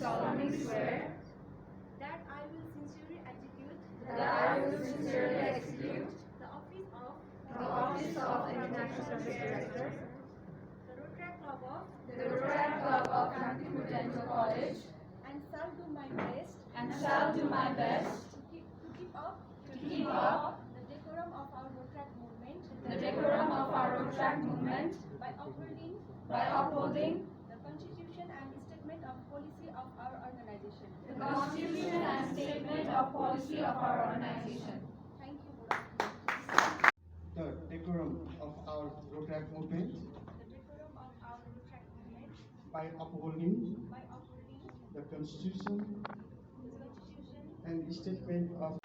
solemnly swear that I will sincerely execute the office of International Affairs Director, the Rotary Club of the Rotary Club of Nagpur Dental College, and shall do my best to keep up the decorum of our Rotary movement by upholding the Constitution and statement of policy of our organization. Thank you, Board of Trustees. The decorum of our Rotary movement The decorum of our Rotary movement by upholding by upholding the Constitution the Constitution and statement of